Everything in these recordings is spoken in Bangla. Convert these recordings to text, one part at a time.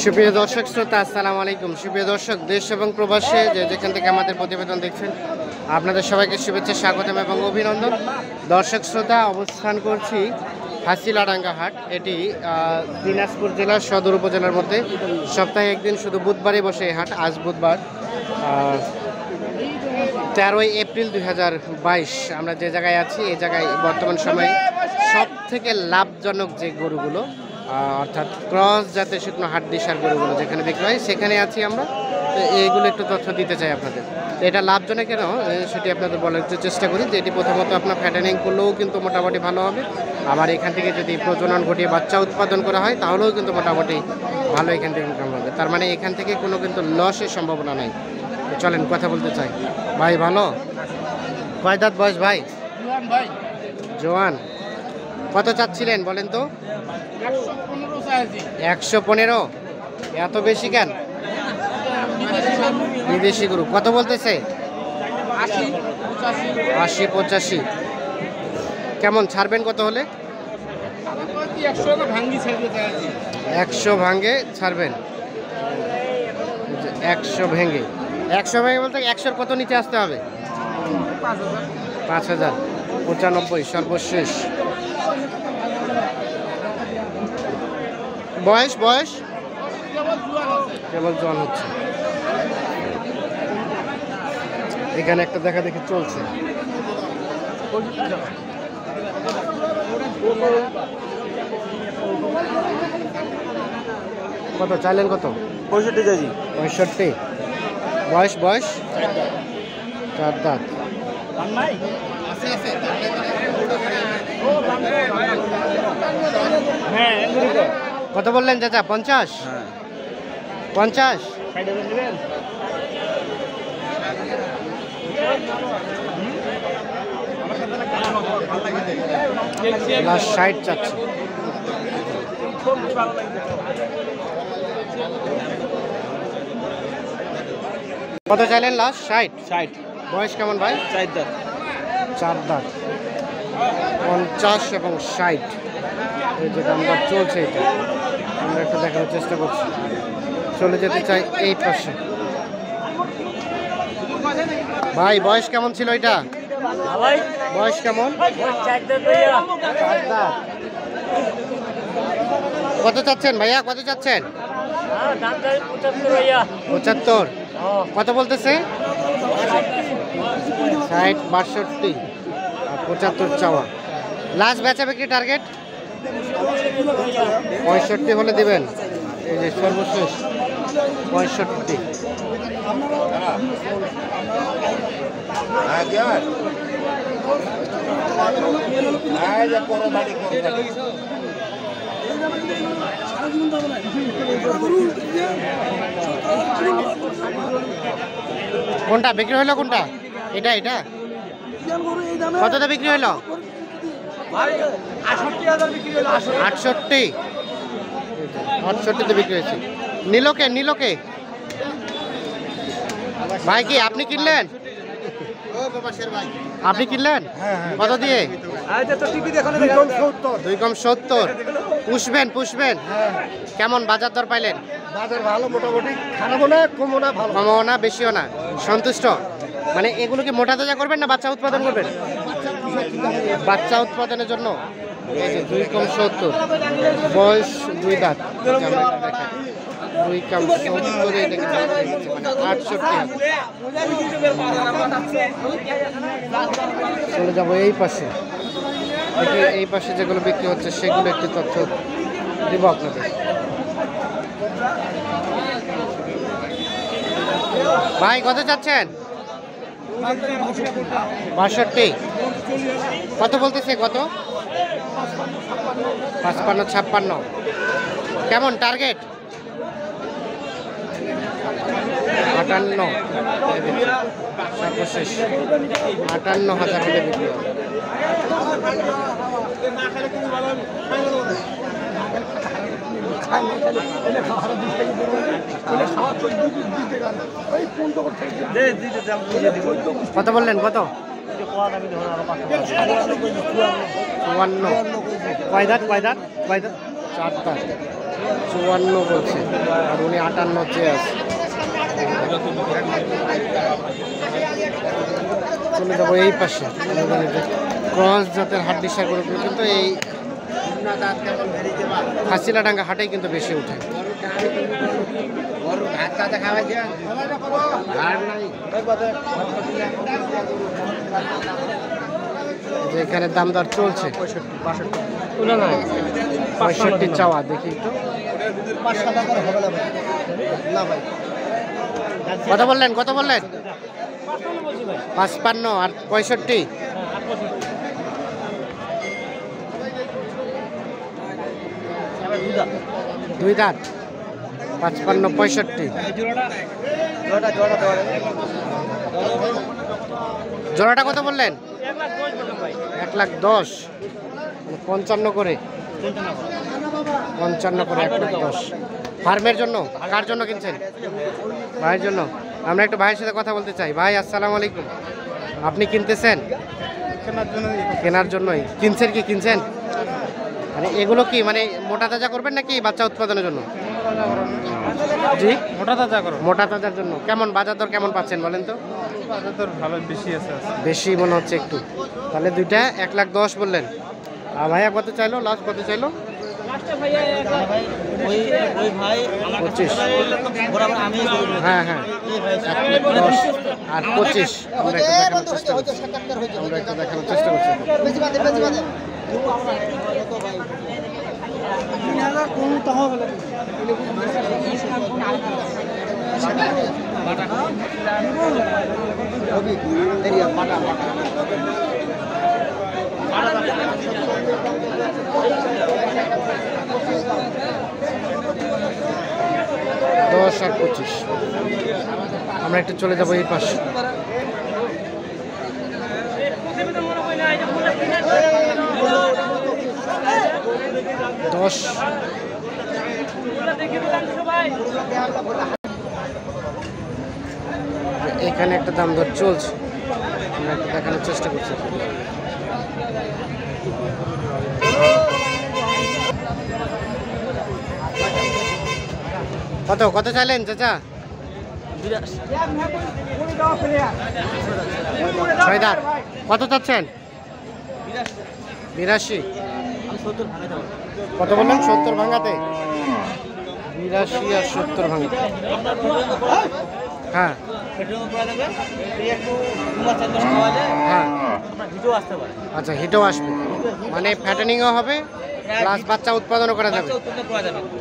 সুপ্রিয় দর্শক শ্রোতা আসসালামু আলাইকুম। সুপ্রিয় দর্শক, দেশ এবং প্রবাসে যেখান থেকে আমাদের প্রতিবেদন দেখছেন, আপনাদের সবাইকে শুভেচ্ছা, স্বাগতম এবং অভিনন্দন। দর্শক শ্রোতা, অবস্থান করছি হাসিলাডাঙ্গা হাট। এটি দিনাজপুর জেলার সদর উপজেলার মধ্যে সপ্তাহে একদিন শুধু বুধবারে বসে এই হাট। আজ বুধবার 13 এপ্রিল 2022। আমরা যে জায়গায় আছি এই জায়গায় বর্তমান সময়ে সব থেকে লাভজনক যে গরুগুলো অর্থাৎ ক্রস জাতের শুকনো হাড্ডিসার গরুগুলো যেখানে বিক্রি হয় সেখানে আছি আমরা। তো এইগুলো একটু তথ্য দিতে চাই আপনাদের। এটা লাভজনক কেন সেটি আপনাদের বলার একটু চেষ্টা করি যে এটি প্রথমত আপনার ফ্যাটেনিং করলেও কিন্তু মোটামুটি ভালো হবে। আবার এখান থেকে যদি প্রজনন ঘটিয়ে বাচ্চা উৎপাদন করা হয় তাহলেও কিন্তু মোটামুটি ভালো এখান থেকে ইনকাম হবে। তার মানে এখান থেকে কোনো কিন্তু লসের সম্ভাবনা নাই। চলেন কথা বলতে চাই। ভাই ভালো, কয় দাঁত বয়স ভাই? জোয়ান। কত চাচ্ছিলেন বলেন তো? 115। এত বেশি কেন? বিদেশি গরু। কত বলতেছে? 80-85। কেমন ছাড়বেন কত হলে? 100 ভাঙ্গে ছাড়বেন। 100 ভেঙে 100 ভেঙে বলতে 100-র কত নিচে আসতে হবে? 5000। 95 সর্বশেষ। বয়স কেবল জল হচ্ছে। এখানে একটা দেখা দেখি চলছে। কত চাইলেন? কত? 65 কেজি। 65। বয়স 4 দাঁত। কত বললেন চাচা? 50? 50? লাস্ট 60 চাচ্ছে। কত চাইলেন লাস্ট? 60। বয়স কেমন ভাই? 4 দাঁত। 4 দাঁত। 50 এবং 60 এই যে দামটা চলছে, এটা আমরা একটু দেখানোর চেষ্টা করছি। চলে যেতে চাই এই পাশে। ভাই বয়স কেমন ছিল এটা? বয়স কেমন? 4 দাঁত। কত চাচ্ছেন ভাইয়া? কত চাচ্ছেন? 75। কত বলতেছে? 60, 62 আর 75 চাওয়া। লাস্ট বেচা বিক্রি টার্গেট 65 হলে দিবেন। এই যে সর্বশেষ 65। কোনটা বিক্রি হলো? কোনটা? এটা কতটা বিক্রি হলো? 68তে বিক্রি হয়েছে। নিলোকে ভাই কি আপনি কিনলেন? আপনি কিনলেন কত দিয়ে? 270। পুষবেন। কেমন বাজার দর পাইলেন? বাজার ভালো, মোটামুটি খারাপও না, কমও না, ভালো। কমও না, বেশিও না, সন্তুষ্ট। মানে এগুলোকে মোটা তাজা করবেন না বাচ্চা উৎপাদন করবেন? বাচ্চা উৎপাদনের জন্য। এই যে 270। বয়স 2 দাঁত। 270 68। চলে যাবো এই পাশে। এই পাশে যেগুলো বিক্রি হচ্ছে সেগুলো একটি তথ্য দিব আপনাদের। ভাই কত চাচ্ছেন? 62। কত বলতেছে? কত? 55-56। কেমন টার্গেট? 58। সর্বশেষ 58,000 হলে বিক্রি হবে। কত বললেন? কত? 52। কয় দাঁত? 4 দাঁত। 54 বলছে, আর উনি 58 চেয়ে আছে। চলে যাবো এই পাশে, ক্রস জাতের হাড্ডিসার গরুগুলো কিন্তু এই হাসিলাডাঙ্গা হাটেই কিন্তু বেশি উঠে। এখানে দাম দর চলছে 65 চাওয়া, দেখি একটু কত বললেন, কত বললেন? 55 আর 65। দুই দাঁত, 55 65। জোড়াটা কত বললেন? 1,10,000, 55 করে, 55 করে 1,10,000। ফার্মের জন্য? কার জন্য কিনছেন? ভাইয়ের জন্য। আমরা একটু ভাইয়ের সাথে কথা বলতে চাই। ভাই আসসালামু আলাইকুম, আপনি কিনতেছেন? কেনার জন্যই কিনছেন? কি কিনছেন? মানে এগুলো কি মানে মোটা তাজা করবেন নাকি বাচ্চা উৎপাদনের জন্য? জি, মোটা তাজা করো। মোটা তাজার জন্য। কেমন বাজার দর কেমন পাচ্ছেন বলেন তো? বাজার দর ভালো, বেশি আছে। বেশি মনে হচ্ছে একটু। তাহলে দুইটা 1,10,000 বললেন। আর ভাইয়া কত চাইলো? লাস্ট কত চাইলো? 25। হ্যাঁ হ্যাঁ, 1,10,000 আর 25। আমরা একটু দেখানোর চেষ্টা করছি। দশ আর 25। আমরা একটু চলে যাবো এই পাশে। এখানে একটা দাম দর চলছে, আমরা একটু দেখানোর চেষ্টা করছি। কত কত চাইলেন চাচা? 6 দাঁত। কত চাচ্ছেন? 82। কত বললেন? 70 ভাঙাতে? 82 আর 70 ভাঙাতে। হ্যাঁ হ্যাঁ, আচ্ছা, হিটও আসবে, মানে ফ্যাটেনিংও হবে প্লাস বাচ্চা উৎপাদনও করা যাবে।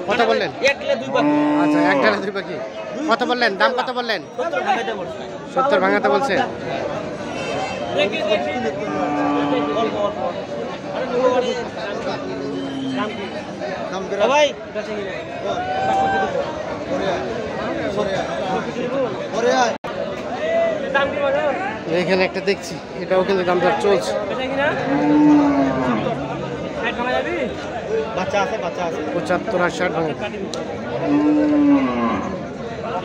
কত বললেন? আচ্ছা, 1 ডালে 2 পাখি। কত বললেন? দাম কত বললেন? 70 ভাঙাতে বলছে। এখানে একটা দেখছি, এটাও কিন্তু দাম দর চলছে। বাচ্চা আছে, বাচ্চা আছে। 75 আর 60 ভাঙা।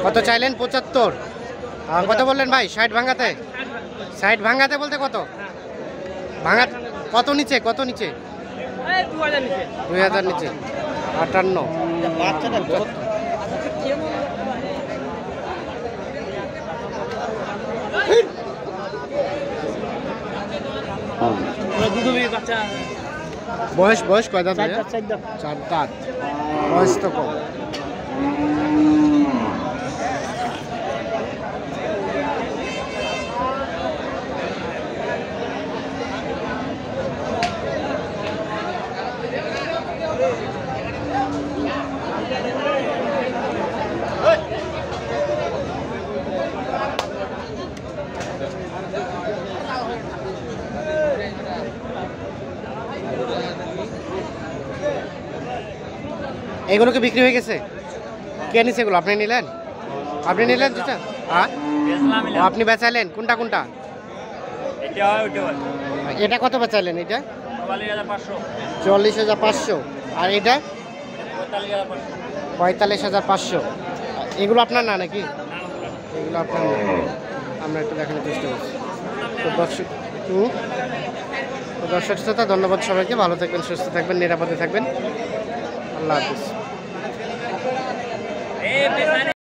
কত চাইলেন? 75। আর কত বললেন ভাই? 60 ভাঙাতে? 60 ভাঙাতে বলতে কত ভাঙা? কত নিচে? কত নিচে? 2000 নিচে। 58। বাচ্চাটা বড়। বয়স বয়স কয় দাঁত? 4 দাঁত। বয়স তো কম। এগুলো কি বিক্রি হয়ে গেছে? কে নিছে এগুলো? আপনি নিলেন? আপনি নিলেন চাচা? হ্যাঁ, আপনি বেচাইলেন? কোনটা কোনটা? এটা কত বেচাইলেন? এটা 44,500। আর এটা 45,500। এগুলো আপনার না নাকি? এগুলো আপনার না। আমরা একটু দেখানোর চেষ্টা করছি। তো দর্শক শ্রোতা, ধন্যবাদ সবাইকে। ভালো থাকবেন, সুস্থ থাকবেন, নিরাপদে থাকবেন। আল্লাহ হাফিজ।